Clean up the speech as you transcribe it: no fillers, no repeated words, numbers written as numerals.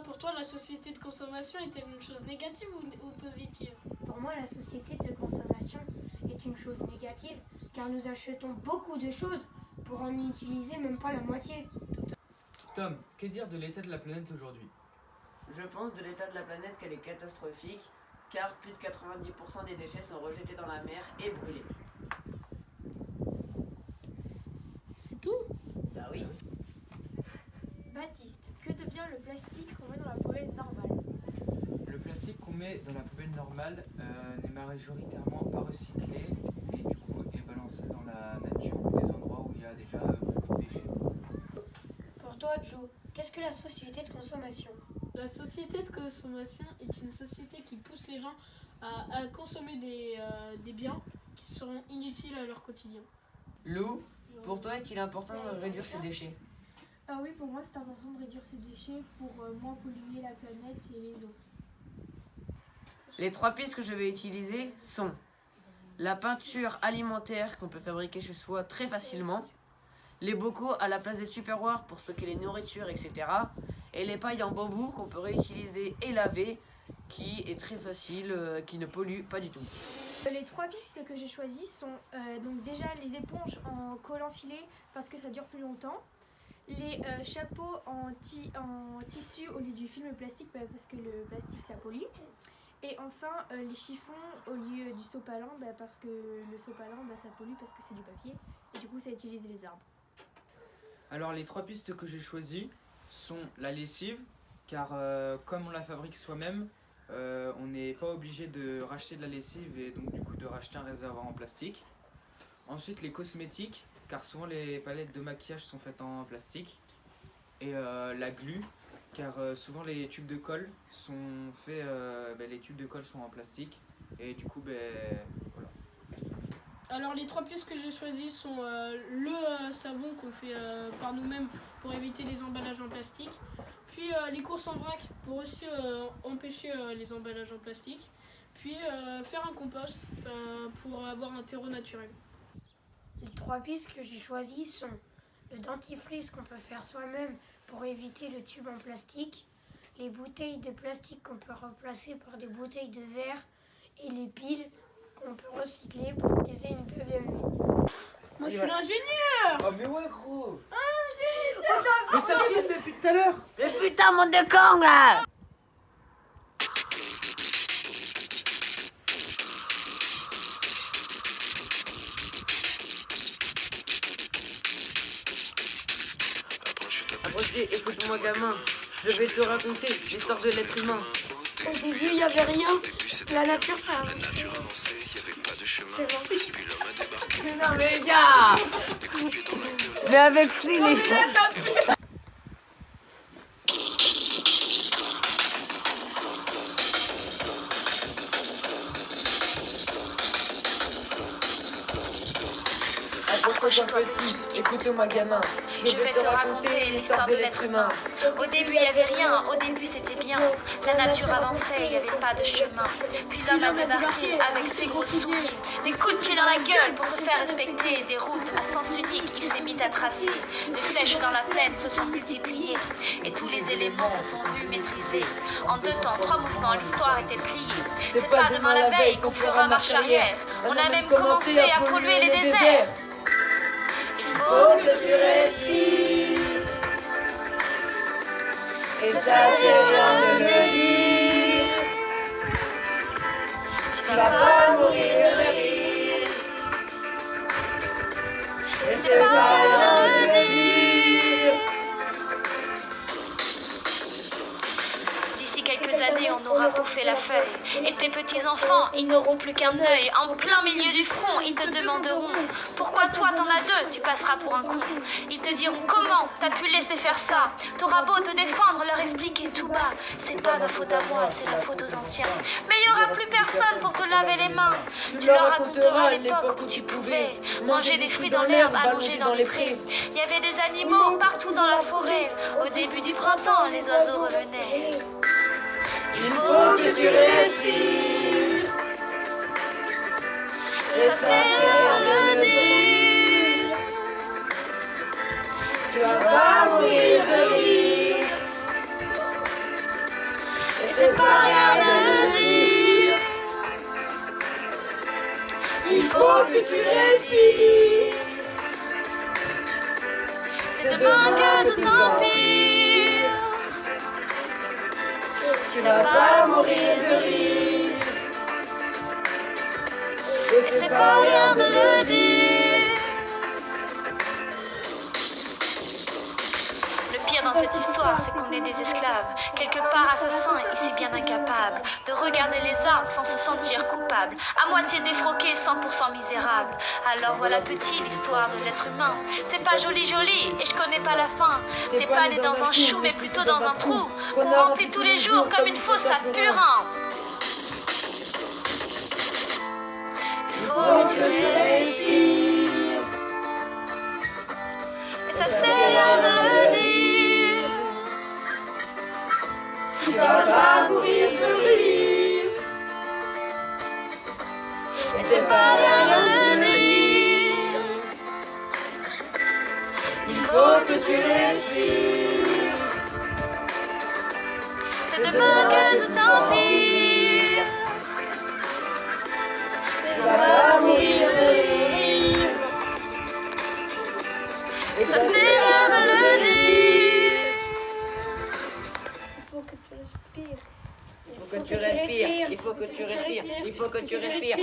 pour toi, la société de consommation est-elle une chose négative ou positive? Pour moi, la société de consommation est une chose négative car nous achetons beaucoup de choses pour en utiliser même pas la moitié. Tom, que dire de l'état de la planète aujourd'hui? Je pense de l'état de la planète qu'elle est catastrophique, car plus de 90% des déchets sont rejetés dans la mer et brûlés. C'est tout? Bah oui. Baptiste, que devient le plastique qu'on met dans la poubelle normale? Le plastique qu'on met dans la poubelle normale n'est majoritairement pas recyclé et du coup est balancé dans la nature ou des endroits où il y a déjà beaucoup de déchets. Pour toi, Joe, qu'est-ce que la société de consommation? La société de consommation est une société qui pousse les gens à consommer des biens qui seront inutiles à leur quotidien. Lou, pour toi, est-il important de réduire ces déchets? Ah oui, pour moi c'est important de réduire ces déchets pour moins polluer la planète et les eaux. Les 3 pistes que je vais utiliser sont la peinture alimentaire qu'on peut fabriquer chez soi très facilement, les bocaux à la place des tupperwares pour stocker les nourritures, etc. Et les pailles en bambou qu'on peut réutiliser et laver, qui est très facile, qui ne pollue pas du tout. Les 3 pistes que j'ai choisies sont donc déjà les éponges en collant filet parce que ça dure plus longtemps, les chapeaux en tissu au lieu du film plastique parce que le plastique ça pollue, et enfin les chiffons au lieu du sopalin parce que le sopalin ça pollue parce que c'est du papier et du coup ça utilise les arbres. Alors les 3 pistes que j'ai choisies sont la lessive, car comme on la fabrique soi-même, on n'est pas obligé de racheter de la lessive et donc du coup de racheter un réservoir en plastique. Ensuite les cosmétiques, car souvent les palettes de maquillage sont faites en plastique. Et la glu, car souvent les tubes de colle sont faits, les tubes de colle sont en plastique et du coup voilà. Alors les 3 pistes que j'ai choisies sont le savon qu'on fait par nous-mêmes pour éviter les emballages en plastique, puis les courses en vrac pour aussi empêcher les emballages en plastique, puis faire un compost pour avoir un terreau naturel. Les 3 pistes que j'ai choisies sont le dentifrice qu'on peut faire soi-même pour éviter le tube en plastique, les bouteilles de plastique qu'on peut remplacer par des bouteilles de verre et les piles qu'on peut recycler pour utiliser une deuxième vie. Moi je suis l'ingénieur! Oh mais ouais gros! Mais ça filme depuis tout à l'heure! Mais putain, monde de con là! Approchez, écoute-moi gamin, je vais te raconter l'histoire de l'être humain. Au début, il n'y avait rien. La nature, ça a avancé. C'est bon. Non mais gars! Mais avec lui les gars! Approche-toi petit, écoute-moi gamin. Je vais te raconter l'histoire de l'être humain. Au début il n'y avait rien, au début c'était bien. La nature avançait, il n'y avait pas de chemin. Puis l'homme a débarqué avec ses gros souliers, des coups de pied dans la gueule pour se faire respecter. Des routes à sens unique, il s'est mis à tracer. Les flèches dans la plaine se sont multipliées et tous les éléments se sont vus maîtrisés. En 2 temps, 3 mouvements, l'histoire était pliée. C'est pas demain la veille qu'on fera marche arrière. On a même commencé à polluer les déserts. Faut que tu respires. Et ça c'est bien de le dire. Tu vas pas mourir de rire. Et c'est pas bien de le dire. D'ici quelques années, on aura bouffé la feuille. Et tes petits-enfants, ils n'auront plus qu'un œil. En plein milieu du front, ils te demanderont pourquoi toi t'en as 2, tu passeras pour un con. Ils te diront comment t'as pu laisser faire ça. T'auras beau te défendre, leur expliquer tout bas. C'est pas ma faute à moi, c'est la faute aux anciens. Mais il y aura plus personne pour te laver les mains. Tu leur raconteras l'époque où tu pouvais manger des fruits dans l'herbe, allongés dans les prés. Il y avait des animaux partout dans la forêt. Au début du printemps, les oiseaux revenaient. Il faut que tu respires. Et ça c'est bien de le dire. Tu vas pas mourir de rire. c'est pas rien de le dire. Il faut que tu respires. C'est demain que tout empire. Tu vas pas mourir de rire. Et c'est pas rien de le dire. Le pire dans cette histoire, c'est qu'on est des esclaves, quelque part assassins et si bien incapables de regarder les arbres sans se sentir coupables, à moitié défroqués, 100% misérables. Alors voilà petit l'histoire de l'être humain. C'est pas joli et je connais pas la fin. T'es pas né dans un chou mais plutôt dans un trou qu'on remplit tous les jours comme une fosse à purin. Il faut que tu respires. Et ça c'est rien de le dire. Tu vas pas mourir de rire. Et c'est pas rien de le dire. Il faut que tu respires. C'est demain que tout empire. Tu vas pas mourir de rire. Et ça c'est rien de le dire. Il faut que tu respires. Il faut que tu respires, il faut que tu respires, il faut que tu respires.